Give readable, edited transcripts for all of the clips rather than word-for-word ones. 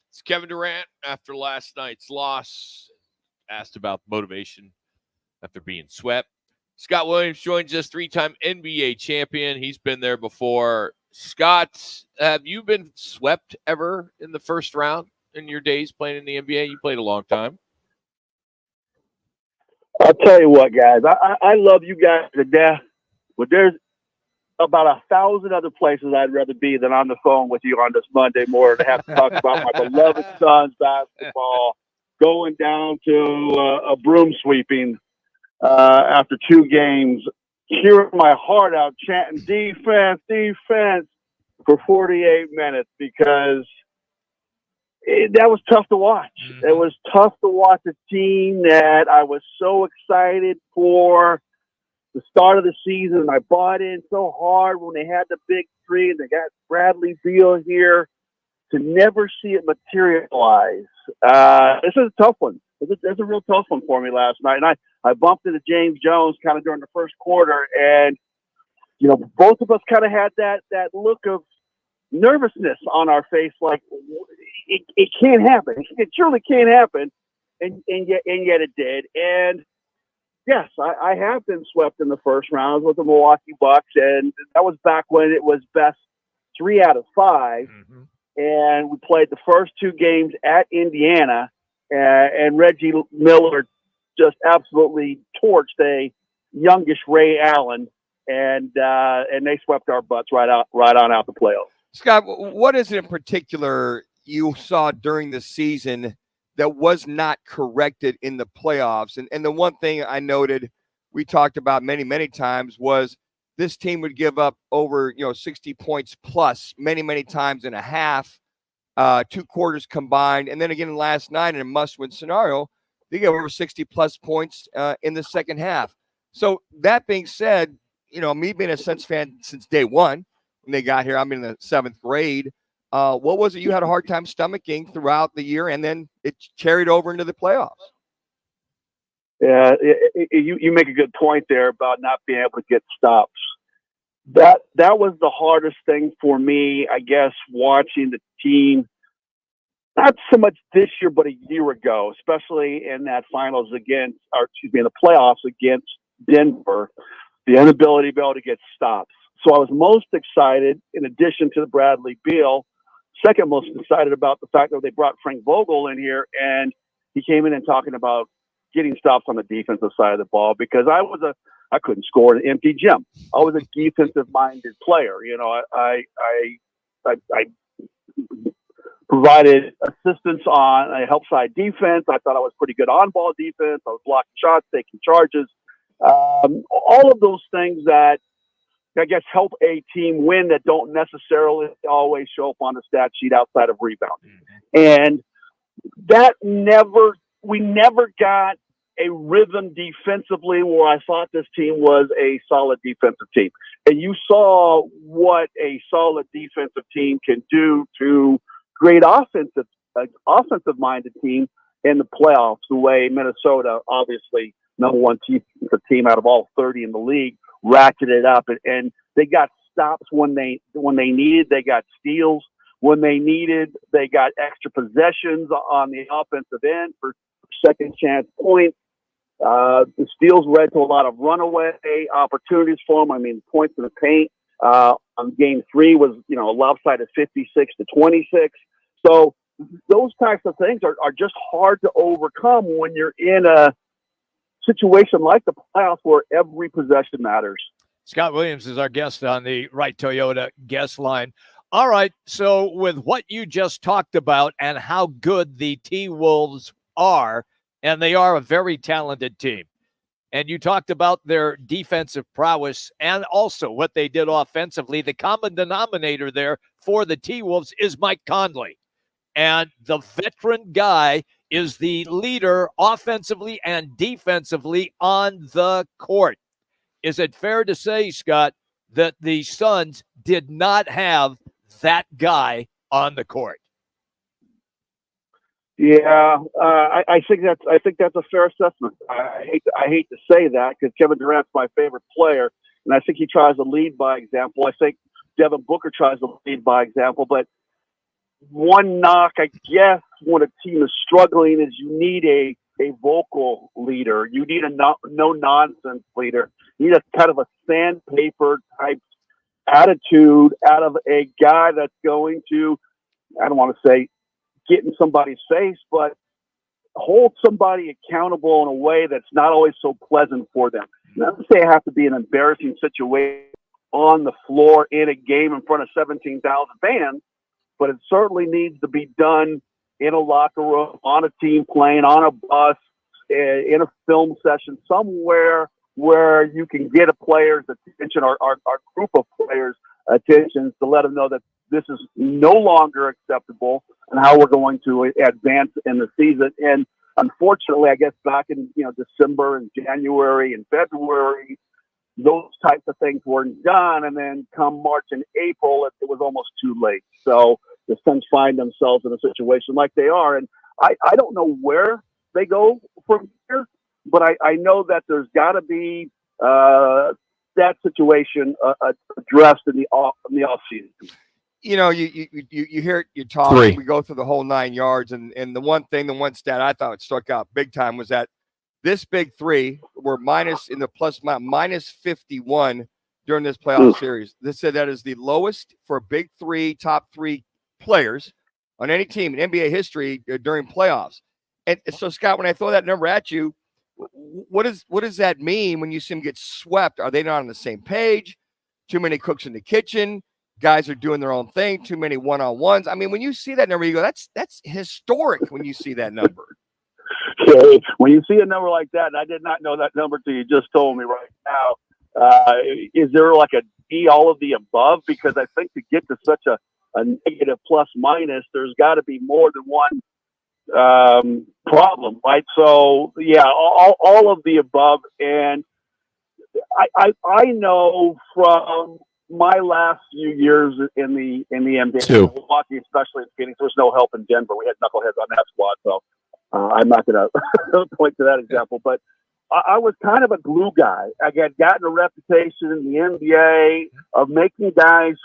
It's Kevin Durant after last night's loss. Asked about motivation after being swept. Scott Williams joins us, three-time NBA champion. He's been there before. Scott, have you been swept ever in the first round in your days playing in the NBA? You played a long time. I'll tell you what, guys. I love you guys to death, but there's about 1,000 other places I'd rather be than on the phone with you on this Monday morning to have to talk about my beloved Suns basketball, going down to a broom sweeping after 2 games, hearing my heart out chanting defense, defense for 48 minutes because that was tough to watch. It was tough to watch a team that I was so excited for the start of the season. And I bought in so hard when they had the big three and they got Bradley Beal here to never see it materialize. This is a tough one. It's a real tough one for me last night. And I bumped into James Jones kind of during the first quarter. And, you know, both of us kind of had that look of nervousness on our face, like it can't happen. It surely can't happen, and yet it did. And yes, I have been swept in the first round with the Milwaukee Bucks, and that was back when it was best 3 out of 5, and we played the first 2 games at Indiana, and Reggie Miller just absolutely torched a youngish Ray Allen, and they swept our butts right on out the playoffs. Scott, what is it in particular you saw during the season that was not corrected in the playoffs? And the one thing I noted, we talked about many, many times, was this team would give up over 60 points plus many, many times in a half, 2 quarters combined. And then again last night in a must-win scenario, they gave over 60 plus points in the second half. So that being said, me being a Suns fan since day one, when they got here, I'm in the 7th grade. What was it you had a hard time stomaching throughout the year, and then it carried over into the playoffs? Yeah, you make a good point there about not being able to get stops. That was the hardest thing for me, I guess, watching the team, not so much this year, but a year ago, especially in that finals in the playoffs against Denver, the inability to be able to get stops. So I was most excited, in addition to the Bradley Beal, second most excited about the fact that they brought Frank Vogel in here, and he came in and talking about getting stops on the defensive side of the ball, because I couldn't score an empty gym. I was a defensive-minded player. I provided assistance on a help side defense. I thought I was pretty good on-ball defense. I was blocking shots, taking charges, all of those things that I guess help a team win that don't necessarily always show up on the stat sheet outside of rebounding. And we never got a rhythm defensively where I thought this team was a solid defensive team. And you saw what a solid defensive team can do to great offensive-minded team in the playoffs, the way Minnesota, obviously number 1 team out of all 30 in the league, ratcheted up, and they got stops when they needed. They got steals when they needed. They got extra possessions on the offensive end for second chance points. The steals led to a lot of runaway opportunities for them. I mean, points in the paint on game 3 was a lopsided 56-26. So those types of things are just hard to overcome when you're in a situation like the playoffs where every possession matters. Scott Williams is our guest on the Right Toyota guest line. All right, so with what you just talked about and how good the T-Wolves are, and they are a very talented team, and you talked about their defensive prowess and also what they did offensively, the common denominator there for the T-Wolves is Mike Conley. And the veteran guy is the leader offensively and defensively on the court. Is it fair to say, Scott, that the Suns did not have that guy on the court? Yeah, I think that's a fair assessment. I hate to say that because Kevin Durant's my favorite player, and I think he tries to lead by example. I think Devin Booker tries to lead by example, but one knock, I guess, when a team is struggling is you need a vocal leader. You need a no-nonsense leader. You need a kind of a sandpaper type attitude out of a guy that's going to, I don't want to say get in somebody's face, but hold somebody accountable in a way that's not always so pleasant for them. Not to say it has to be an embarrassing situation on the floor in a game in front of 17,000 fans, but it certainly needs to be done in a locker room, on a team plane, on a bus, in a film session, somewhere where you can get a player's attention or our group of players' attention to let them know that this is no longer acceptable and how we're going to advance in the season. And unfortunately, I guess back in December and January and February, those types of things weren't done. And then come March and April, it was almost too late. So the Suns find themselves in a situation like they are. And I don't know where they go from here, but I know that there's got to be that situation addressed in the off season. You hear it, you talk, we go through the whole 9 yards, and the one stat I thought struck out big time was that this big three were minus 51 during this playoff series. They said that is the lowest for big three, top three players on any team in NBA history during playoffs. And so, Scott, when I throw that number at you, what does that mean when you see them get swept? Are they not on the same page? Too many cooks in the kitchen? Guys are doing their own thing? Too many one-on-ones? I mean, when you see that number, you go, that's historic when you see that number. Okay. When you see a number like that, and I did not know that number till you just told me right now, is there like a D, all of the above? Because I think to get to such a negative plus minus, there's got to be more than one problem, right? So yeah, all of the above. And I know from my last few years in the NBA, Milwaukee, especially in Phoenix, there's no help in Denver. We had knuckleheads on that squad, so I'm not going to point to that example. But I was kind of a glue guy. I had gotten a reputation in the NBA of making guys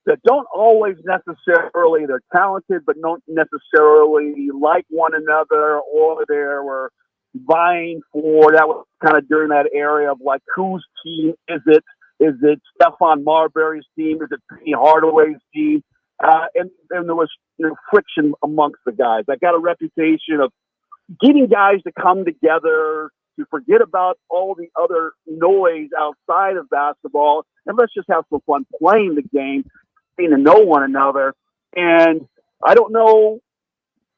that don't always necessarily, they're talented, but don't necessarily like one another, or they were vying for, that was kind of during that area of like, whose team is it? Is it Stephon Marbury's team? Is it Penny Hardaway's team? And there was friction amongst the guys. I got a reputation of getting guys to come together, to forget about all the other noise outside of basketball, and let's just have some fun playing the game, getting to know one another. And I don't know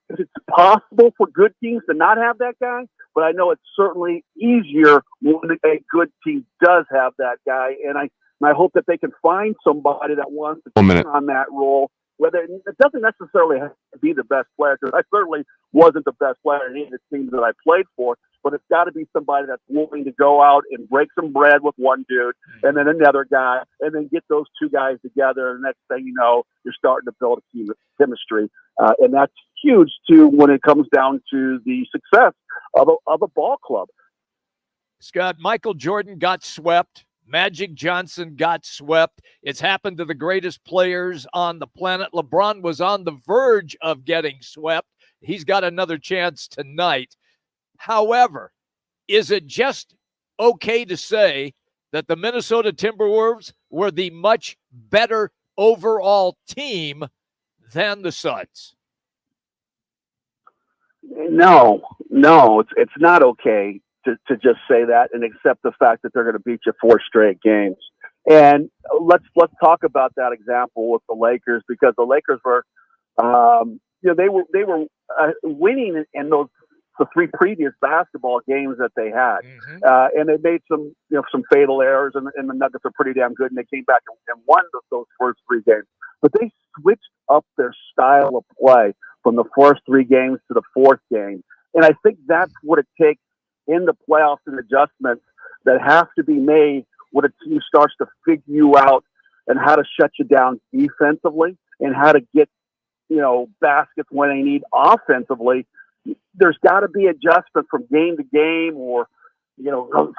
if it's possible for good teams to not have that guy, but I know it's certainly easier when a good team does have that guy. And I hope that they can find somebody that wants to take on that role. Whether it doesn't necessarily have to be the best player, because I certainly wasn't the best player in any of the teams that I played for, but it's got to be somebody that's willing to go out and break some bread with one dude and then another guy, and then get those two guys together. And next thing you know, you're starting to build a team of chemistry. And that's huge, too, when it comes down to the success of a ball club. Scott, Michael Jordan got swept. Magic Johnson got swept. It's happened to the greatest players on the planet. LeBron was on the verge of getting swept. He's got another chance tonight. However, is it just okay to say that the Minnesota Timberwolves were the much better overall team than the Suns? No, it's not okay to just say that and accept the fact that they're going to beat you 4 straight games. And let's talk about that example with the Lakers, because the Lakers were, they were winning in the 3 previous basketball games that they had, and they made some fatal errors, and the Nuggets are pretty damn good, and they came back and won those first 3 games. But they switched up their style of play from the first 3 games to the 4th game, and I think that's what it takes in the playoffs, and adjustments that have to be made when a team starts to figure you out and how to shut you down defensively and how to get, baskets when they need offensively. There's got to be adjustment from game to game, or,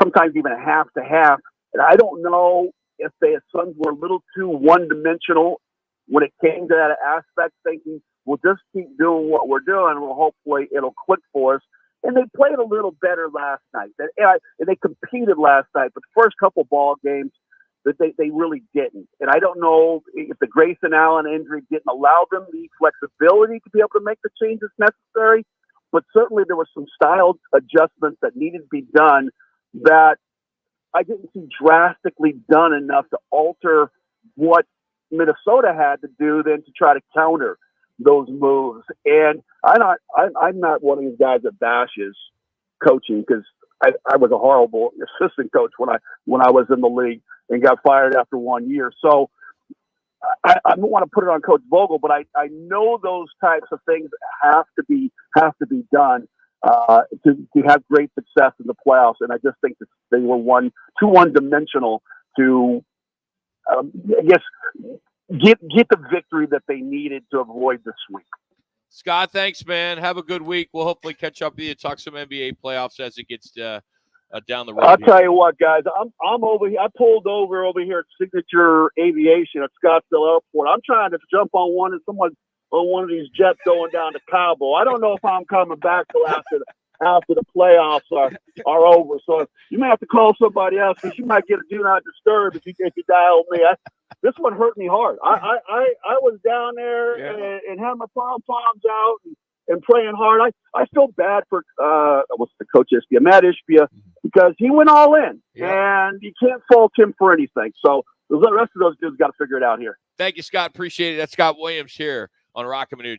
sometimes even half to half. And I don't know if the Suns were a little too one-dimensional when it came to that aspect, thinking we'll just keep doing what we're doing, and hopefully it'll click for us. And they played a little better last night. And they competed last night, but the first couple ball games, that they really didn't. And I don't know if the Grayson Allen injury didn't allow them the flexibility to be able to make the changes necessary, but certainly there were some style adjustments that needed to be done that I didn't see drastically done enough to alter what Minnesota had to do then to try to counter those moves. And I'm not one of these guys that bashes coaching, because I was a horrible assistant coach when I was in the league and got fired after 1 year. So I don't want to put it on Coach Vogel, but I know those types of things have to be done to have great success in the playoffs. And I just think that they were too one-dimensional to, I guess, get the victory that they needed to avoid the sweep. Scott, thanks, man. Have a good week. We'll hopefully catch up with you, talk some NBA playoffs as it gets down the road. I'll tell you what, guys. I'm over here. I pulled over here at Signature Aviation at Scottsdale Airport. I'm trying to jump on one of these jets going down to Cabo. I don't know if I'm coming back till after the playoffs are over. So you may have to call somebody else, because you might get a do not disturb if you dial me. This one hurt me hard. I was down there and had my pom-poms out and praying hard. I feel bad for what's the coach Ishbia, Matt Ishbia, because he went all in, and you can't fault him for anything. So the rest of those dudes got to figure it out here. Thank you, Scott. Appreciate it. That's Scott Williams here on Rock'em and News.